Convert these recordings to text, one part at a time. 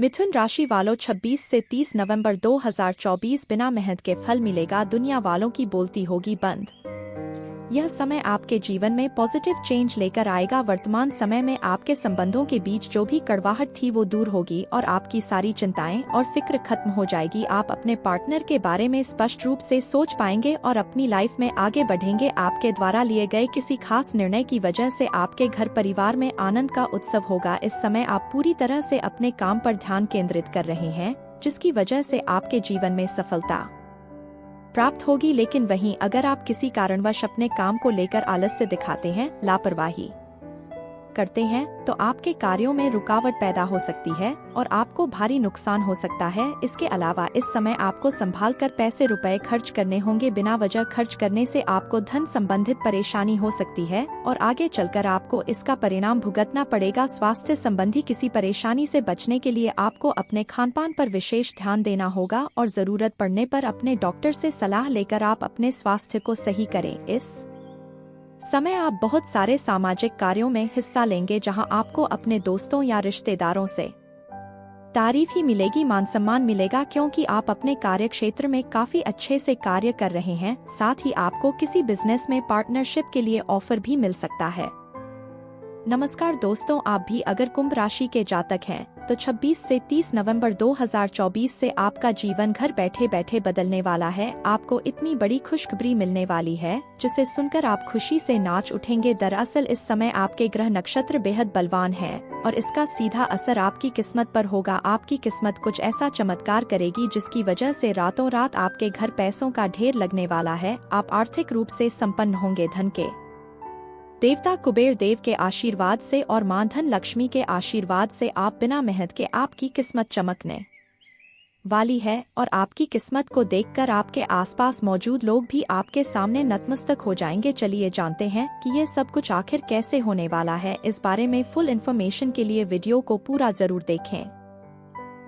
मिथुन राशि वालों 26 से 30 नवंबर 2024 बिना मेहनत के फल मिलेगा। दुनिया वालों की बोलती होगी बंद। यह समय आपके जीवन में पॉजिटिव चेंज लेकर आएगा। वर्तमान समय में आपके संबंधों के बीच जो भी कड़वाहट थी वो दूर होगी और आपकी सारी चिंताएं और फिक्र खत्म हो जाएगी। आप अपने पार्टनर के बारे में स्पष्ट रूप से सोच पाएंगे और अपनी लाइफ में आगे बढ़ेंगे। आपके द्वारा लिए गए किसी खास निर्णय की वजह से आपके घर परिवार में आनंद का उत्सव होगा। इस समय आप पूरी तरह से अपने काम पर ध्यान केंद्रित कर रहे हैं, जिसकी वजह से आपके जीवन में सफलता प्राप्त होगी। लेकिन वहीं अगर आप किसी कारणवश अपने काम को लेकर आलस्य दिखाते हैं, लापरवाही करते हैं, तो आपके कार्यों में रुकावट पैदा हो सकती है और आपको भारी नुकसान हो सकता है। इसके अलावा इस समय आपको संभाल कर पैसे रुपए खर्च करने होंगे। बिना वजह खर्च करने से आपको धन संबंधित परेशानी हो सकती है और आगे चलकर आपको इसका परिणाम भुगतना पड़ेगा। स्वास्थ्य संबंधी किसी परेशानी से बचने के लिए आपको अपने खानपान पर विशेष ध्यान देना होगा और जरूरत पड़ने पर अपने डॉक्टर से सलाह लेकर आप अपने स्वास्थ्य को सही करें। इस समय आप बहुत सारे सामाजिक कार्यों में हिस्सा लेंगे, जहां आपको अपने दोस्तों या रिश्तेदारों से तारीफ ही मिलेगी, मान सम्मान मिलेगा, क्योंकि आप अपने कार्य क्षेत्र में काफी अच्छे से कार्य कर रहे हैं। साथ ही आपको किसी बिजनेस में पार्टनरशिप के लिए ऑफर भी मिल सकता है। नमस्कार दोस्तों, आप भी अगर कुंभ राशि के जातक हैं तो 26 से 30 नवंबर 2024 से आपका जीवन घर बैठे बैठे बदलने वाला है। आपको इतनी बड़ी खुशखबरी मिलने वाली है जिसे सुनकर आप खुशी से नाच उठेंगे। दरअसल इस समय आपके ग्रह नक्षत्र बेहद बलवान है और इसका सीधा असर आपकी किस्मत पर होगा। आपकी किस्मत कुछ ऐसा चमत्कार करेगी जिसकी वजह से रातों रात आपके घर पैसों का ढेर लगने वाला है। आप आर्थिक रूप से संपन्न होंगे। धन के देवता कुबेर देव के आशीर्वाद से और मां धन लक्ष्मी के आशीर्वाद से आप बिना मेहनत के आपकी किस्मत चमकने वाली है और आपकी किस्मत को देखकर आपके आसपास मौजूद लोग भी आपके सामने नतमस्तक हो जाएंगे। चलिए जानते हैं कि ये सब कुछ आखिर कैसे होने वाला है। इस बारे में फुल इन्फॉर्मेशन के लिए वीडियो को पूरा जरूर देखें।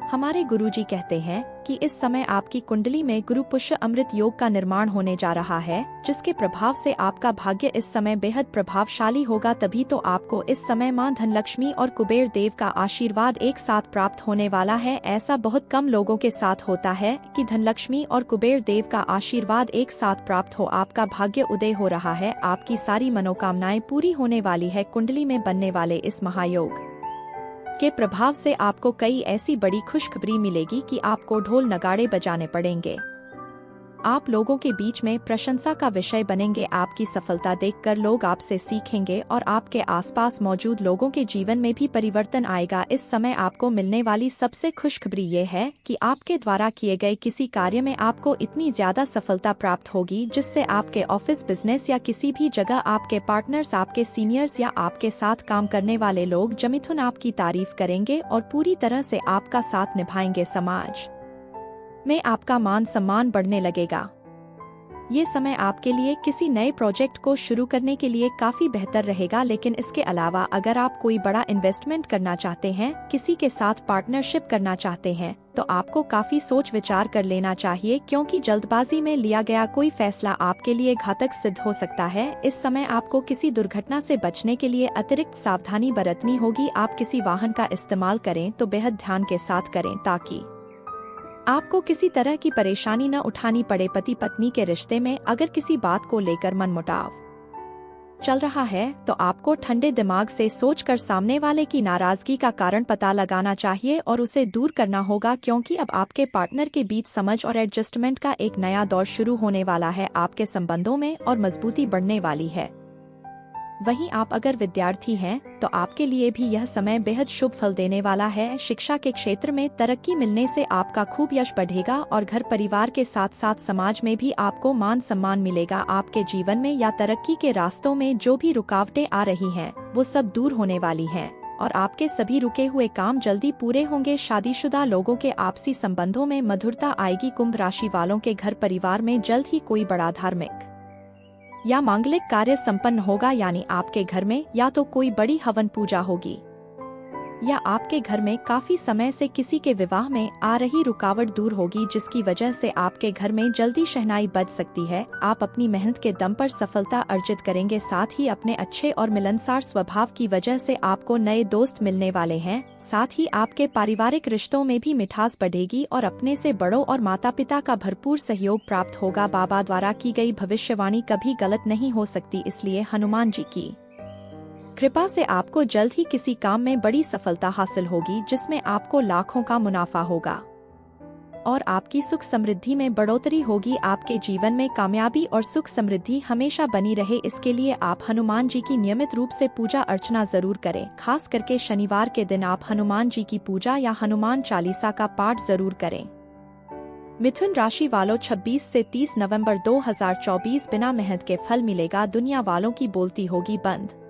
हमारे गुरुजी कहते हैं कि इस समय आपकी कुंडली में गुरु पुष्य अमृत योग का निर्माण होने जा रहा है, जिसके प्रभाव से आपका भाग्य इस समय बेहद प्रभावशाली होगा। तभी तो आपको इस समय मां धनलक्ष्मी और कुबेर देव का आशीर्वाद एक साथ प्राप्त होने वाला है। ऐसा बहुत कम लोगों के साथ होता है कि धनलक्ष्मी और कुबेर देव का आशीर्वाद एक साथ प्राप्त हो। आपका भाग्य उदय हो रहा है, आपकी सारी मनोकामनाएं पूरी होने वाली है। कुंडली में बनने वाले इस महायोग के प्रभाव से आपको कई ऐसी बड़ी खुशखबरी मिलेगी कि आपको ढोल नगाड़े बजाने पड़ेंगे। आप लोगों के बीच में प्रशंसा का विषय बनेंगे। आपकी सफलता देखकर लोग आपसे सीखेंगे और आपके आसपास मौजूद लोगों के जीवन में भी परिवर्तन आएगा। इस समय आपको मिलने वाली सबसे खुशखबरी ये है कि आपके द्वारा किए गए किसी कार्य में आपको इतनी ज्यादा सफलता प्राप्त होगी जिससे आपके ऑफिस, बिजनेस या किसी भी जगह आपके पार्टनर्स, आपके सीनियर्स या आपके साथ काम करने वाले लोग जमिथुन आपकी तारीफ करेंगे और पूरी तरह से आपका साथ निभाएंगे। समाज में आपका मान सम्मान बढ़ने लगेगा। ये समय आपके लिए किसी नए प्रोजेक्ट को शुरू करने के लिए काफी बेहतर रहेगा। लेकिन इसके अलावा अगर आप कोई बड़ा इन्वेस्टमेंट करना चाहते हैं, किसी के साथ पार्टनरशिप करना चाहते हैं, तो आपको काफी सोच विचार कर लेना चाहिए, क्योंकि जल्दबाजी में लिया गया कोई फैसला आपके लिए घातक सिद्ध हो सकता है। इस समय आपको किसी दुर्घटना से बचने के लिए अतिरिक्त सावधानी बरतनी होगी। आप किसी वाहन का इस्तेमाल करें तो बेहद ध्यान के साथ करें ताकि आपको किसी तरह की परेशानी न उठानी पड़े। पति पत्नी के रिश्ते में अगर किसी बात को लेकर मनमुटाव चल रहा है तो आपको ठंडे दिमाग से सोचकर सामने वाले की नाराजगी का कारण पता लगाना चाहिए और उसे दूर करना होगा, क्योंकि अब आपके पार्टनर के बीच समझ और एडजस्टमेंट का एक नया दौर शुरू होने वाला है। आपके संबंधों में और मजबूती बढ़ने वाली है। वहीं आप अगर विद्यार्थी हैं तो आपके लिए भी यह समय बेहद शुभ फल देने वाला है। शिक्षा के क्षेत्र में तरक्की मिलने से आपका खूब यश बढ़ेगा और घर परिवार के साथ साथ समाज में भी आपको मान सम्मान मिलेगा। आपके जीवन में या तरक्की के रास्तों में जो भी रुकावटें आ रही हैं, वो सब दूर होने वाली हैं और आपके सभी रुके हुए काम जल्दी पूरे होंगे। शादीशुदा लोगों के आपसी संबंधों में मधुरता आएगी। कुंभ राशि वालों के घर परिवार में जल्द ही कोई बड़ा धार्मिक या मांगलिक कार्य संपन्न होगा, यानी आपके घर में या तो कोई बड़ी हवन पूजा होगी या आपके घर में काफी समय से किसी के विवाह में आ रही रुकावट दूर होगी, जिसकी वजह से आपके घर में जल्दी शहनाई बज सकती है। आप अपनी मेहनत के दम पर सफलता अर्जित करेंगे। साथ ही अपने अच्छे और मिलनसार स्वभाव की वजह से आपको नए दोस्त मिलने वाले हैं। साथ ही आपके पारिवारिक रिश्तों में भी मिठास बढ़ेगी और अपने से बड़ों और माता पिता का भरपूर सहयोग प्राप्त होगा। बाबा द्वारा की गई भविष्यवाणी कभी गलत नहीं हो सकती, इसलिए हनुमान जी की कृपा से आपको जल्द ही किसी काम में बड़ी सफलता हासिल होगी, जिसमें आपको लाखों का मुनाफा होगा और आपकी सुख समृद्धि में बढ़ोतरी होगी। आपके जीवन में कामयाबी और सुख समृद्धि हमेशा बनी रहे, इसके लिए आप हनुमान जी की नियमित रूप से पूजा अर्चना जरूर करें। खास करके शनिवार के दिन आप हनुमान जी की पूजा या हनुमान चालीसा का पाठ जरूर करें। मिथुन राशि वालों, 26 से 30 नवंबर 2024 बिना मेहनत के फल मिलेगा। दुनिया वालों की बोलती होगी बंद।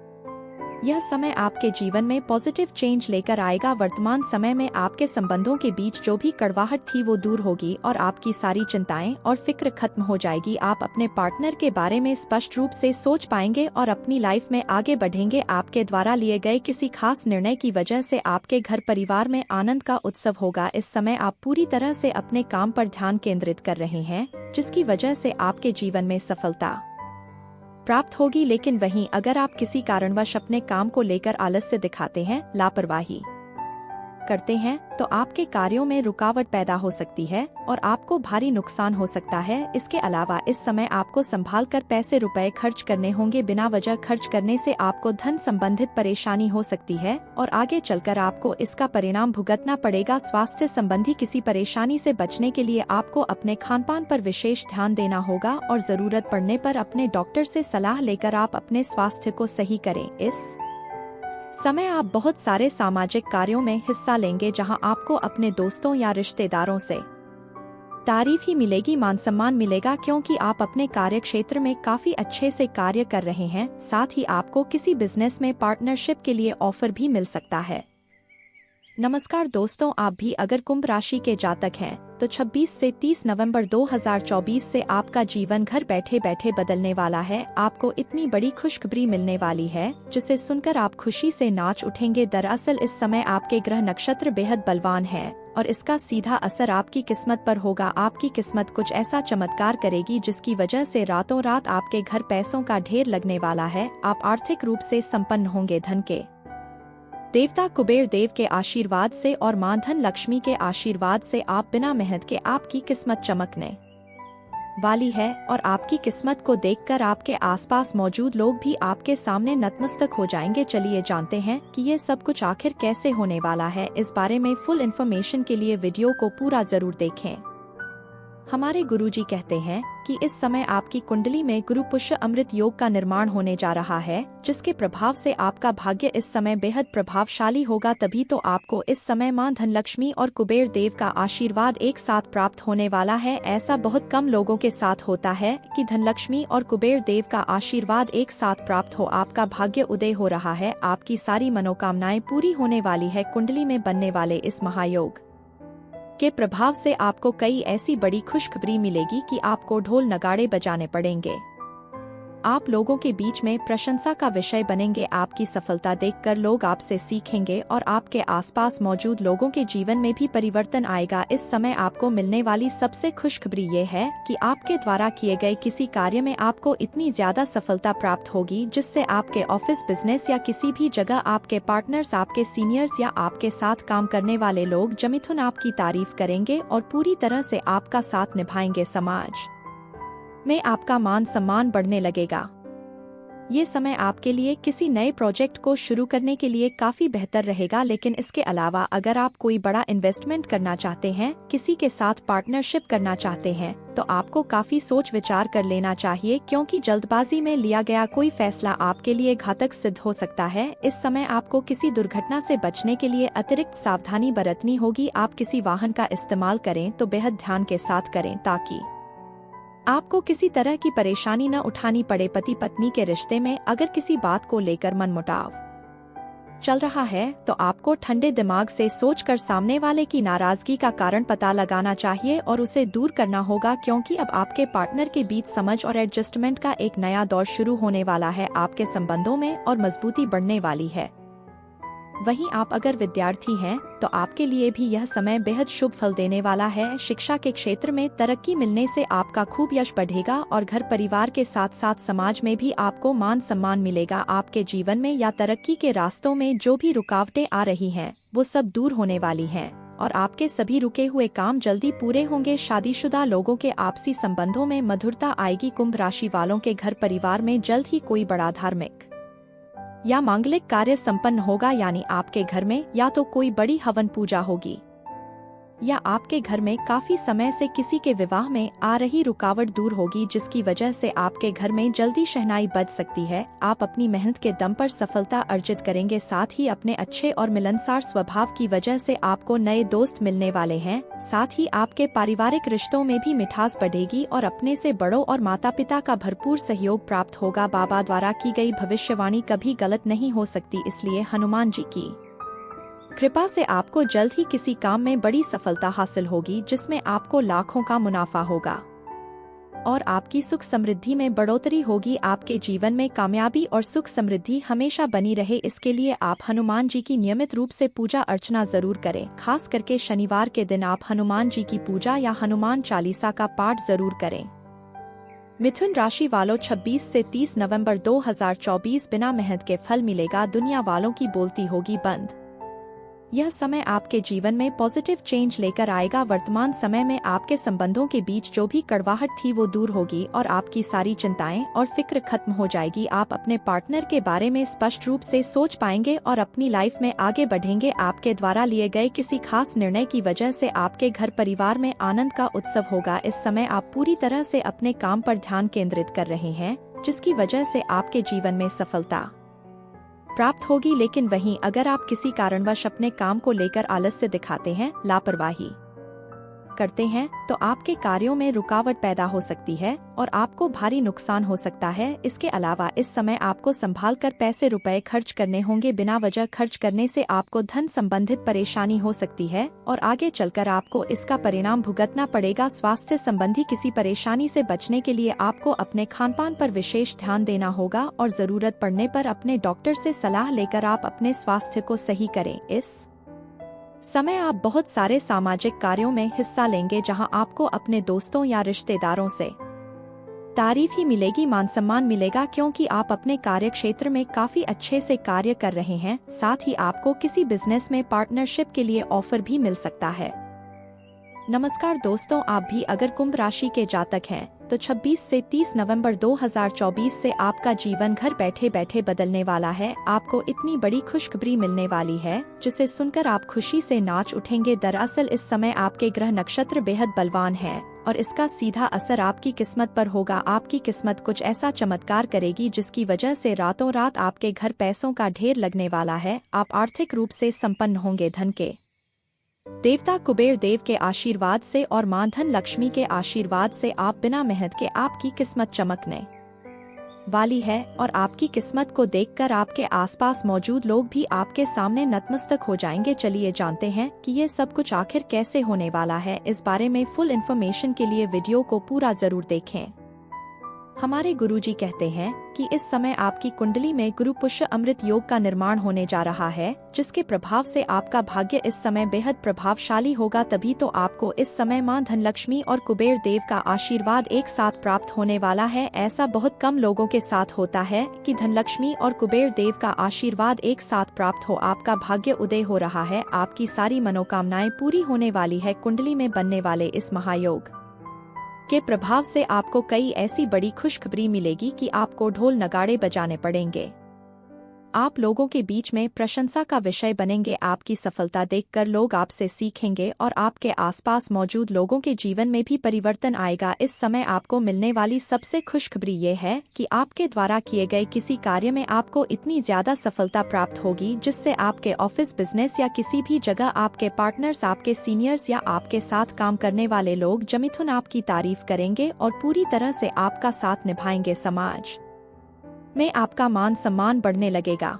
यह समय आपके जीवन में पॉजिटिव चेंज लेकर आएगा। वर्तमान समय में आपके संबंधों के बीच जो भी कड़वाहट थी वो दूर होगी और आपकी सारी चिंताएं और फिक्र खत्म हो जाएगी। आप अपने पार्टनर के बारे में स्पष्ट रूप से सोच पाएंगे और अपनी लाइफ में आगे बढ़ेंगे। आपके द्वारा लिए गए किसी खास निर्णय की वजह से आपके घर परिवार में आनंद का उत्सव होगा। इस समय आप पूरी तरह से अपने काम पर ध्यान केंद्रित कर रहे हैं, जिसकी वजह से आपके जीवन में सफलता प्राप्त होगी। लेकिन वहीं अगर आप किसी कारणवश अपने काम को लेकर आलस्य दिखाते हैं, लापरवाही करते हैं, तो आपके कार्यों में रुकावट पैदा हो सकती है और आपको भारी नुकसान हो सकता है। इसके अलावा इस समय आपको संभाल कर पैसे रुपए खर्च करने होंगे। बिना वजह खर्च करने से आपको धन संबंधित परेशानी हो सकती है और आगे चलकर आपको इसका परिणाम भुगतना पड़ेगा। स्वास्थ्य संबंधी किसी परेशानी से बचने के लिए आपको अपने खानपान पर विशेष ध्यान देना होगा और जरूरत पड़ने पर अपने डॉक्टर से सलाह लेकर आप अपने स्वास्थ्य को सही करें। इस समय आप बहुत सारे सामाजिक कार्यों में हिस्सा लेंगे, जहां आपको अपने दोस्तों या रिश्तेदारों से तारीफ ही मिलेगी, मान सम्मान मिलेगा, क्योंकि आप अपने कार्य क्षेत्र में काफी अच्छे से कार्य कर रहे हैं। साथ ही आपको किसी बिजनेस में पार्टनरशिप के लिए ऑफर भी मिल सकता है। नमस्कार दोस्तों, आप भी अगर कुंभ राशि के जातक हैं तो 26 से 30 नवंबर 2024 से आपका जीवन घर बैठे बैठे बदलने वाला है। आपको इतनी बड़ी खुशखबरी मिलने वाली है जिसे सुनकर आप खुशी से नाच उठेंगे। दरअसल इस समय आपके ग्रह नक्षत्र बेहद बलवान है और इसका सीधा असर आपकी किस्मत पर होगा। आपकी किस्मत कुछ ऐसा चमत्कार करेगी जिसकी वजह से रातों रात आपके घर पैसों का ढेर लगने वाला है। आप आर्थिक रूप से संपन्न होंगे। धन के देवता कुबेर देव के आशीर्वाद से और मां धन लक्ष्मी के आशीर्वाद से आप बिना मेहनत के आपकी किस्मत चमकने वाली है और आपकी किस्मत को देखकर आपके आसपास मौजूद लोग भी आपके सामने नतमस्तक हो जाएंगे। चलिए जानते हैं कि ये सब कुछ आखिर कैसे होने वाला है। इस बारे में फुल इन्फॉर्मेशन के लिए वीडियो को पूरा जरूर देखें। हमारे गुरुजी कहते हैं कि इस समय आपकी कुंडली में गुरु पुष्य अमृत योग का निर्माण होने जा रहा है, जिसके प्रभाव से आपका भाग्य इस समय बेहद प्रभावशाली होगा। तभी तो आपको इस समय मां धनलक्ष्मी और कुबेर देव का आशीर्वाद एक साथ प्राप्त होने वाला है। ऐसा बहुत कम लोगों के साथ होता है कि धनलक्ष्मी और कुबेर देव का आशीर्वाद एक साथ प्राप्त हो। आपका भाग्य उदय हो रहा है, आपकी सारी मनोकामनाएं पूरी होने वाली है। कुंडली में बनने वाले इस महायोग के प्रभाव से आपको कई ऐसी बड़ी खुशखबरी मिलेगी कि आपको ढोल नगाड़े बजाने पड़ेंगे। आप लोगों के बीच में प्रशंसा का विषय बनेंगे। आपकी सफलता देखकर लोग आपसे सीखेंगे और आपके आसपास मौजूद लोगों के जीवन में भी परिवर्तन आएगा। इस समय आपको मिलने वाली सबसे खुशखबरी ये है कि आपके द्वारा किए गए किसी कार्य में आपको इतनी ज्यादा सफलता प्राप्त होगी जिससे आपके ऑफिस, बिजनेस या किसी भी जगह आपके पार्टनर्स, आपके सीनियर्स या आपके साथ काम करने वाले लोग जमिथुन आपकी तारीफ करेंगे और पूरी तरह से आपका साथ निभाएंगे। समाज में आपका मान सम्मान बढ़ने लगेगा। ये समय आपके लिए किसी नए प्रोजेक्ट को शुरू करने के लिए काफी बेहतर रहेगा। लेकिन इसके अलावा अगर आप कोई बड़ा इन्वेस्टमेंट करना चाहते हैं, किसी के साथ पार्टनरशिप करना चाहते हैं, तो आपको काफी सोच विचार कर लेना चाहिए, क्योंकि जल्दबाजी में लिया गया कोई फैसला आपके लिए घातक सिद्ध हो सकता है। इस समय आपको किसी दुर्घटना से बचने के लिए अतिरिक्त सावधानी बरतनी होगी। आप किसी वाहन का इस्तेमाल करें तो बेहद ध्यान के साथ करें ताकि आपको किसी तरह की परेशानी न उठानी पड़े। पति पत्नी के रिश्ते में अगर किसी बात को लेकर मनमुटाव चल रहा है तो आपको ठंडे दिमाग से सोचकर सामने वाले की नाराजगी का कारण पता लगाना चाहिए और उसे दूर करना होगा, क्योंकि अब आपके पार्टनर के बीच समझ और एडजस्टमेंट का एक नया दौर शुरू होने वाला है। आपके संबंधों में और मजबूती बढ़ने वाली है। वहीं आप अगर विद्यार्थी हैं तो आपके लिए भी यह समय बेहद शुभ फल देने वाला है। शिक्षा के क्षेत्र में तरक्की मिलने से आपका खूब यश बढ़ेगा और घर परिवार के साथ साथ समाज में भी आपको मान सम्मान मिलेगा। आपके जीवन में या तरक्की के रास्तों में जो भी रुकावटें आ रही हैं वो सब दूर होने वाली हैं और आपके सभी रुके हुए काम जल्दी पूरे होंगे। शादीशुदा लोगों के आपसी संबंधों में मधुरता आएगी। कुंभ राशि वालों के घर परिवार में जल्द ही कोई बड़ा धार्मिक या मांगलिक कार्य संपन्न होगा, यानी आपके घर में या तो कोई बड़ी हवन पूजा होगी या आपके घर में काफी समय से किसी के विवाह में आ रही रुकावट दूर होगी, जिसकी वजह से आपके घर में जल्दी शहनाई बज सकती है। आप अपनी मेहनत के दम पर सफलता अर्जित करेंगे। साथ ही अपने अच्छे और मिलनसार स्वभाव की वजह से आपको नए दोस्त मिलने वाले हैं। साथ ही आपके पारिवारिक रिश्तों में भी मिठास बढ़ेगी और अपने से बड़ों और माता पिता का भरपूर सहयोग प्राप्त होगा। बाबा द्वारा की गई भविष्यवाणी कभी गलत नहीं हो सकती, इसलिए हनुमान जी की कृपा से आपको जल्द ही किसी काम में बड़ी सफलता हासिल होगी, जिसमें आपको लाखों का मुनाफा होगा और आपकी सुख समृद्धि में बढ़ोतरी होगी। आपके जीवन में कामयाबी और सुख समृद्धि हमेशा बनी रहे, इसके लिए आप हनुमान जी की नियमित रूप से पूजा अर्चना जरूर करें। खास करके शनिवार के दिन आप हनुमान जी की पूजा या हनुमान चालीसा का पाठ जरूर करें। मिथुन राशि वालों 26 से 30 नवंबर 2024 बिना मेहनत के फल मिलेगा। दुनिया वालों की बोलती होगी बंद। यह समय आपके जीवन में पॉजिटिव चेंज लेकर आएगा। वर्तमान समय में आपके संबंधों के बीच जो भी कड़वाहट थी वो दूर होगी और आपकी सारी चिंताएं और फिक्र खत्म हो जाएगी। आप अपने पार्टनर के बारे में स्पष्ट रूप से सोच पाएंगे और अपनी लाइफ में आगे बढ़ेंगे। आपके द्वारा लिए गए किसी खास निर्णय की वजह से आपके घर परिवार में आनंद का उत्सव होगा। इस समय आप पूरी तरह से अपने काम पर ध्यान केंद्रित कर रहे हैं, जिसकी वजह से आपके जीवन में सफलता प्राप्त होगी। लेकिन वहीं अगर आप किसी कारणवश अपने काम को लेकर आलस्य दिखाते हैं, लापरवाही करते हैं, तो आपके कार्यों में रुकावट पैदा हो सकती है और आपको भारी नुकसान हो सकता है। इसके अलावा इस समय आपको संभाल कर पैसे रुपए खर्च करने होंगे। बिना वजह खर्च करने से आपको धन संबंधित परेशानी हो सकती है और आगे चलकर आपको इसका परिणाम भुगतना पड़ेगा। स्वास्थ्य संबंधी किसी परेशानी से बचने के लिए आपको अपने खानपान पर विशेष ध्यान देना होगा और जरूरत पड़ने पर अपने डॉक्टर से सलाह लेकर आप अपने स्वास्थ्य को सही करें। इस समय आप बहुत सारे सामाजिक कार्यों में हिस्सा लेंगे, जहां आपको अपने दोस्तों या रिश्तेदारों से तारीफ ही मिलेगी, मान सम्मान मिलेगा, क्योंकि आप अपने कार्य क्षेत्र में काफी अच्छे से कार्य कर रहे हैं। साथ ही आपको किसी बिजनेस में पार्टनरशिप के लिए ऑफर भी मिल सकता है। नमस्कार दोस्तों, आप भी अगर कुंभ राशि के जातक हैं तो 26 से 30 नवंबर 2024 से आपका जीवन घर बैठे बैठे बदलने वाला है। आपको इतनी बड़ी खुशखबरी मिलने वाली है जिसे सुनकर आप खुशी से नाच उठेंगे। दरअसल इस समय आपके ग्रह नक्षत्र बेहद बलवान है और इसका सीधा असर आपकी किस्मत पर होगा। आपकी किस्मत कुछ ऐसा चमत्कार करेगी जिसकी वजह से रातों रात आपके घर पैसों का ढेर लगने वाला है। आप आर्थिक रूप से संपन्न होंगे। धन के देवता कुबेर देव के आशीर्वाद से और मां धन लक्ष्मी के आशीर्वाद से आप बिना मेहनत के आपकी किस्मत चमकने वाली है और आपकी किस्मत को देखकर आपके आसपास मौजूद लोग भी आपके सामने नतमस्तक हो जाएंगे। चलिए जानते हैं कि ये सब कुछ आखिर कैसे होने वाला है। इस बारे में फुल इन्फॉर्मेशन के लिए वीडियो को पूरा जरूर देखें। हमारे गुरुजी कहते हैं कि इस समय आपकी कुंडली में गुरु पुष्य अमृत योग का निर्माण होने जा रहा है, जिसके प्रभाव से आपका भाग्य इस समय बेहद प्रभावशाली होगा। तभी तो आपको इस समय मां धनलक्ष्मी और कुबेर देव का आशीर्वाद एक साथ प्राप्त होने वाला है। ऐसा बहुत कम लोगों के साथ होता है कि धनलक्ष्मी और कुबेर देव का आशीर्वाद एक साथ प्राप्त हो। आपका भाग्य उदय हो रहा है, आपकी सारी मनोकामनाएं पूरी होने वाली है। कुंडली में बनने वाले इस महायोग के प्रभाव से आपको कई ऐसी बड़ी खुशखबरी मिलेगी कि आपको ढोल नगाड़े बजाने पड़ेंगे। आप लोगों के बीच में प्रशंसा का विषय बनेंगे। आपकी सफलता देखकर लोग आपसे सीखेंगे और आपके आसपास मौजूद लोगों के जीवन में भी परिवर्तन आएगा। इस समय आपको मिलने वाली सबसे खुशखबरी ये है कि आपके द्वारा किए गए किसी कार्य में आपको इतनी ज्यादा सफलता प्राप्त होगी जिससे आपके ऑफिस, बिजनेस या किसी भी जगह आपके पार्टनर्स, आपके सीनियर्स या आपके साथ काम करने वाले लोग जमिथुन आपकी तारीफ करेंगे और पूरी तरह से आपका साथ निभाएंगे। समाज में आपका मान सम्मान बढ़ने लगेगा।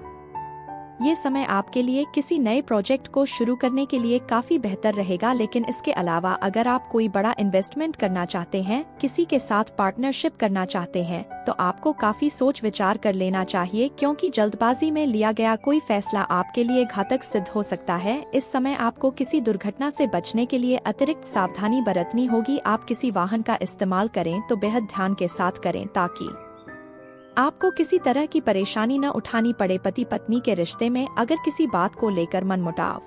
ये समय आपके लिए किसी नए प्रोजेक्ट को शुरू करने के लिए काफी बेहतर रहेगा, लेकिन इसके अलावा अगर आप कोई बड़ा इन्वेस्टमेंट करना चाहते हैं, किसी के साथ पार्टनरशिप करना चाहते हैं, तो आपको काफी सोच विचार कर लेना चाहिए, क्योंकि जल्दबाजी में लिया गया कोई फैसला आपके लिए घातक सिद्ध हो सकता है। इस समय आपको किसी दुर्घटना से बचने के लिए अतिरिक्त सावधानी बरतनी होगी। आप किसी वाहन का इस्तेमाल करें तो बेहद ध्यान के साथ करें, ताकि आपको किसी तरह की परेशानी न उठानी पड़े। पति पत्नी के रिश्ते में अगर किसी बात को लेकर मनमुटाव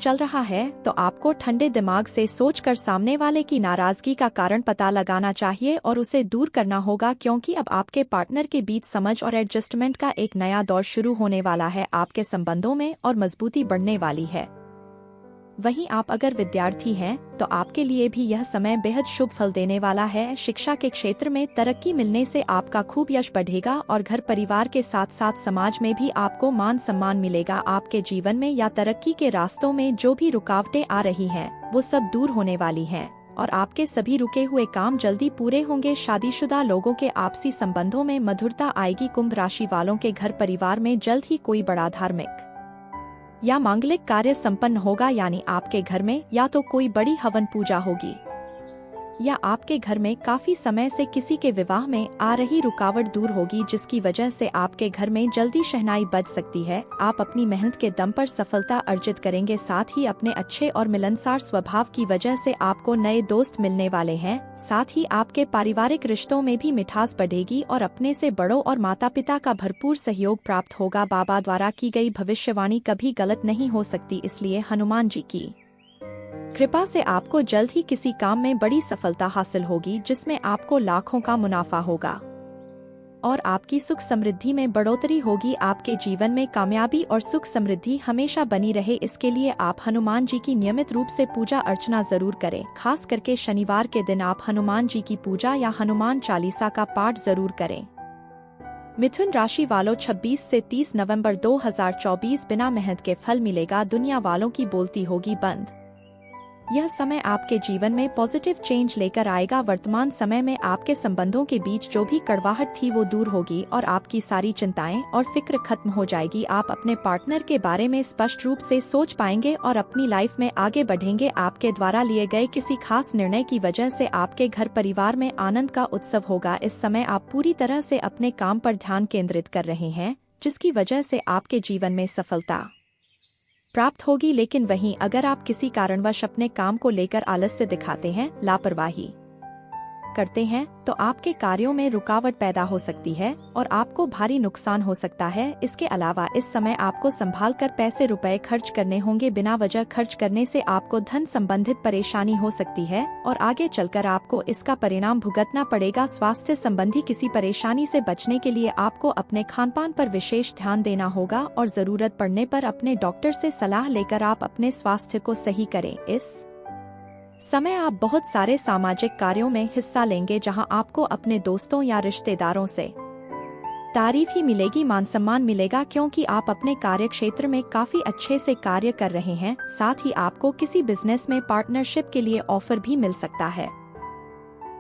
चल रहा है, तो आपको ठंडे दिमाग से सोचकर सामने वाले की नाराजगी का कारण पता लगाना चाहिए और उसे दूर करना होगा, क्योंकि अब आपके पार्टनर के बीच समझ और एडजस्टमेंट का एक नया दौर शुरू होने वाला है। आपके संबंधों में और मजबूती बढ़ने वाली है। वहीं आप अगर विद्यार्थी हैं, तो आपके लिए भी यह समय बेहद शुभ फल देने वाला है। शिक्षा के क्षेत्र में तरक्की मिलने से आपका खूब यश बढ़ेगा और घर परिवार के साथ साथ समाज में भी आपको मान सम्मान मिलेगा। आपके जीवन में या तरक्की के रास्तों में जो भी रुकावटें आ रही हैं, वो सब दूर होने वाली हैं और आपके सभी रुके हुए काम जल्दी पूरे होंगे। शादीशुदा लोगों के आपसी संबंधों में मधुरता आएगी। कुंभ राशि वालों के घर परिवार में जल्द ही कोई बड़ा धार्मिक या मांगलिक कार्य संपन्न होगा, यानी आपके घर में या तो कोई बड़ी हवन पूजा होगी या आपके घर में काफी समय से किसी के विवाह में आ रही रुकावट दूर होगी, जिसकी वजह से आपके घर में जल्दी शहनाई बज सकती है। आप अपनी मेहनत के दम पर सफलता अर्जित करेंगे। साथ ही अपने अच्छे और मिलनसार स्वभाव की वजह से आपको नए दोस्त मिलने वाले हैं। साथ ही आपके पारिवारिक रिश्तों में भी मिठास बढ़ेगी और अपने से बड़ों और माता पिता का भरपूर सहयोग प्राप्त होगा। बाबा द्वारा की गई भविष्यवाणी कभी गलत नहीं हो सकती, इसलिए हनुमान जी की कृपा से आपको जल्द ही किसी काम में बड़ी सफलता हासिल होगी, जिसमें आपको लाखों का मुनाफा होगा और आपकी सुख समृद्धि में बढ़ोतरी होगी। आपके जीवन में कामयाबी और सुख समृद्धि हमेशा बनी रहे, इसके लिए आप हनुमान जी की नियमित रूप से पूजा अर्चना जरूर करें। खास करके शनिवार के दिन आप हनुमान जी की पूजा या हनुमान चालीसा का पाठ जरूर करें। मिथुन राशि वालों, 26 से 30 नवंबर 2024 बिना मेहनत के फल मिलेगा। दुनिया वालों की बोलती होगी बंद। यह समय आपके जीवन में पॉजिटिव चेंज लेकर आएगा। वर्तमान समय में आपके संबंधों के बीच जो भी कड़वाहट थी वो दूर होगी और आपकी सारी चिंताएं और फिक्र खत्म हो जाएगी। आप अपने पार्टनर के बारे में स्पष्ट रूप से सोच पाएंगे और अपनी लाइफ में आगे बढ़ेंगे। आपके द्वारा लिए गए किसी खास निर्णय की वजह से आपके घर परिवार में आनंद का उत्सव होगा। इस समय आप पूरी तरह से अपने काम पर ध्यान केंद्रित कर रहे हैं, जिसकी वजह से आपके जीवन में सफलता प्राप्त होगी। लेकिन वहीं अगर आप किसी कारणवश अपने काम को लेकर आलस्य दिखाते हैं, लापरवाही करते हैं, तो आपके कार्यों में रुकावट पैदा हो सकती है और आपको भारी नुकसान हो सकता है। इसके अलावा इस समय आपको संभाल कर पैसे रुपए खर्च करने होंगे। बिना वजह खर्च करने से आपको धन संबंधित परेशानी हो सकती है और आगे चलकर आपको इसका परिणाम भुगतना पड़ेगा। स्वास्थ्य संबंधी किसी परेशानी से बचने के लिए आपको अपने खानपान पर विशेष ध्यान देना होगा और जरूरत पड़ने पर अपने डॉक्टर से सलाह लेकर आप अपने स्वास्थ्य को सही करें। इस समय आप बहुत सारे सामाजिक कार्यों में हिस्सा लेंगे, जहां आपको अपने दोस्तों या रिश्तेदारों से तारीफ ही मिलेगी, मान सम्मान मिलेगा, क्योंकि आप अपने कार्य क्षेत्र में काफी अच्छे से कार्य कर रहे हैं। साथ ही आपको किसी बिजनेस में पार्टनरशिप के लिए ऑफर भी मिल सकता है।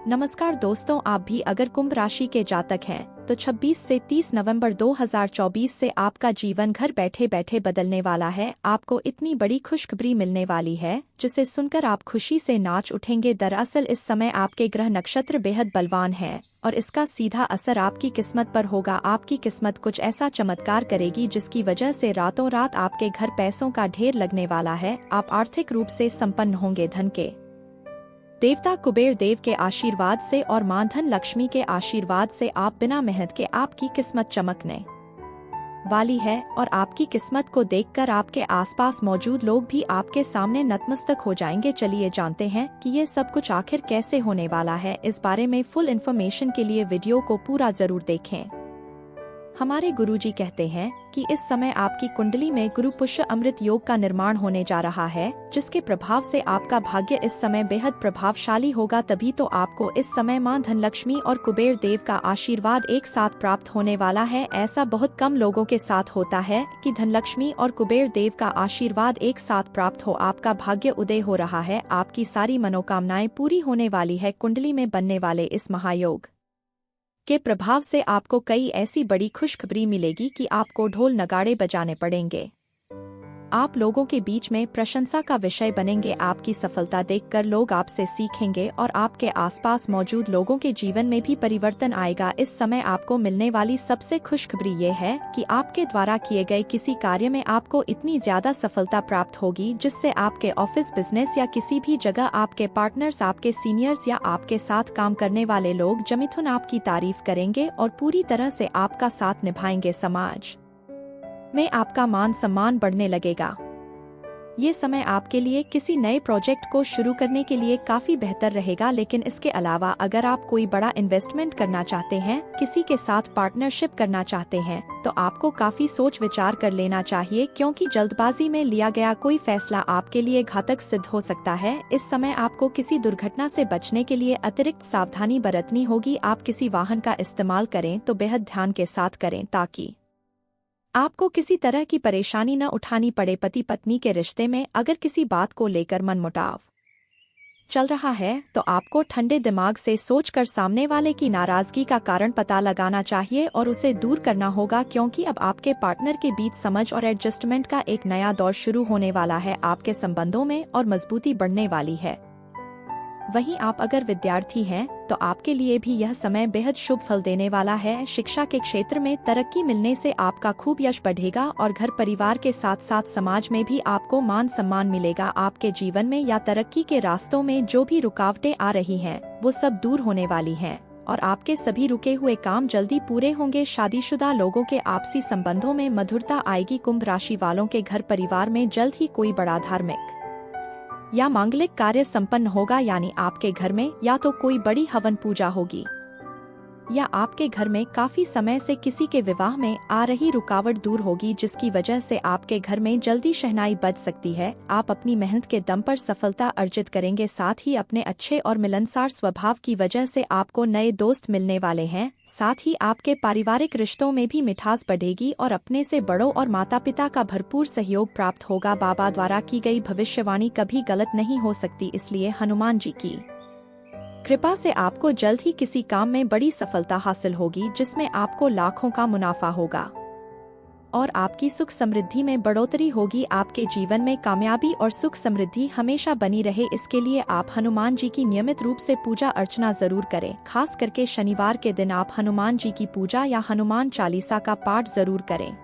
नमस्कार दोस्तों, आप भी अगर कुंभ राशि के जातक हैं, तो 26 से 30 नवंबर 2024 से आपका जीवन घर बैठे बैठे बदलने वाला है। आपको इतनी बड़ी खुशखबरी मिलने वाली है, जिसे सुनकर आप खुशी से नाच उठेंगे। दरअसल इस समय आपके ग्रह नक्षत्र बेहद बलवान है और इसका सीधा असर आपकी किस्मत पर होगा। आपकी किस्मत कुछ ऐसा चमत्कार करेगी, जिसकी वजह से रातों रात आपके घर पैसों का ढेर लगने वाला है। आप आर्थिक रूप से संपन्न होंगे। धन के देवता कुबेर देव के आशीर्वाद से और मां धन लक्ष्मी के आशीर्वाद से आप बिना मेहनत के आपकी किस्मत चमकने वाली है और आपकी किस्मत को देखकर आपके आसपास मौजूद लोग भी आपके सामने नतमस्तक हो जाएंगे। चलिए जानते हैं कि ये सब कुछ आखिर कैसे होने वाला है। इस बारे में फुल इन्फॉर्मेशन के लिए वीडियो को पूरा जरूर देखें। हमारे गुरुजी कहते हैं कि इस समय आपकी कुंडली में गुरु पुष्य अमृत योग का निर्माण होने जा रहा है, जिसके प्रभाव से आपका भाग्य इस समय बेहद प्रभावशाली होगा। तभी तो आपको इस समय मां धनलक्ष्मी और कुबेर देव का आशीर्वाद एक साथ प्राप्त होने वाला है। ऐसा बहुत कम लोगों के साथ होता है कि धनलक्ष्मी और कुबेर देव का आशीर्वाद एक साथ प्राप्त हो। आपका भाग्य उदय हो रहा है, आपकी सारी मनोकामनाएं पूरी होने वाली है। कुंडली में बनने वाले इस महायोग के प्रभाव से आपको कई ऐसी बड़ी खुशखबरी मिलेगी कि आपको ढोल नगाड़े बजाने पड़ेंगे। आप लोगों के बीच में प्रशंसा का विषय बनेंगे। आपकी सफलता देखकर लोग आपसे सीखेंगे और आपके आसपास मौजूद लोगों के जीवन में भी परिवर्तन आएगा। इस समय आपको मिलने वाली सबसे खुशखबरी ये है कि आपके द्वारा किए गए किसी कार्य में आपको इतनी ज्यादा सफलता प्राप्त होगी जिससे आपके ऑफिस, बिजनेस या किसी भी जगह आपके पार्टनर्स, आपके सीनियर्स या आपके साथ काम करने वाले लोग जमिथुन आपकी तारीफ करेंगे और पूरी तरह से आपका साथ निभाएंगे। समाज में आपका मान सम्मान बढ़ने लगेगा। ये समय आपके लिए किसी नए प्रोजेक्ट को शुरू करने के लिए काफी बेहतर रहेगा। लेकिन इसके अलावा अगर आप कोई बड़ा इन्वेस्टमेंट करना चाहते हैं, किसी के साथ पार्टनरशिप करना चाहते हैं, तो आपको काफी सोच विचार कर लेना चाहिए, क्योंकि जल्दबाजी में लिया गया कोई फैसला आपके लिए घातक सिद्ध हो सकता है। इस समय आपको किसी दुर्घटना से बचने के लिए अतिरिक्त सावधानी बरतनी होगी। आप किसी वाहन का इस्तेमाल करें तो बेहद ध्यान के साथ करें ताकि आपको किसी तरह की परेशानी न उठानी पड़े। पति पत्नी के रिश्ते में अगर किसी बात को लेकर मनमुटाव चल रहा है तो आपको ठंडे दिमाग से सोचकर सामने वाले की नाराजगी का कारण पता लगाना चाहिए और उसे दूर करना होगा, क्योंकि अब आपके पार्टनर के बीच समझ और एडजस्टमेंट का एक नया दौर शुरू होने वाला है। आपके संबंधों में और मजबूती बढ़ने वाली है। वहीं आप अगर विद्यार्थी हैं तो आपके लिए भी यह समय बेहद शुभ फल देने वाला है। शिक्षा के क्षेत्र में तरक्की मिलने से आपका खूब यश बढ़ेगा और घर परिवार के साथ साथ समाज में भी आपको मान सम्मान मिलेगा। आपके जीवन में या तरक्की के रास्तों में जो भी रुकावटें आ रही हैं, वो सब दूर होने वाली हैं और आपके सभी रुके हुए काम जल्दी पूरे होंगे। शादीशुदा लोगों के आपसी संबंधों में मधुरता आएगी। कुंभ राशि वालों के घर परिवार में जल्द ही कोई बड़ा धार्मिक या मांगलिक कार्य संपन्न होगा, यानी आपके घर में या तो कोई बड़ी हवन पूजा होगी या आपके घर में काफी समय से किसी के विवाह में आ रही रुकावट दूर होगी, जिसकी वजह से आपके घर में जल्दी शहनाई बज सकती है। आप अपनी मेहनत के दम पर सफलता अर्जित करेंगे। साथ ही अपने अच्छे और मिलनसार स्वभाव की वजह से आपको नए दोस्त मिलने वाले हैं। साथ ही आपके पारिवारिक रिश्तों में भी मिठास बढ़ेगी और अपने से बड़ों और माता पिता का भरपूर सहयोग प्राप्त होगा। बाबा द्वारा की गई भविष्यवाणी कभी गलत नहीं हो सकती, इसलिए हनुमान जी की कृपा से आपको जल्द ही किसी काम में बड़ी सफलता हासिल होगी, जिसमें आपको लाखों का मुनाफा होगा और आपकी सुख समृद्धि में बढ़ोतरी होगी। आपके जीवन में कामयाबी और सुख समृद्धि हमेशा बनी रहे, इसके लिए आप हनुमान जी की नियमित रूप से पूजा अर्चना जरूर करें। खास करके शनिवार के दिन आप हनुमान जी की पूजा या हनुमान चालीसा का पाठ जरूर करें।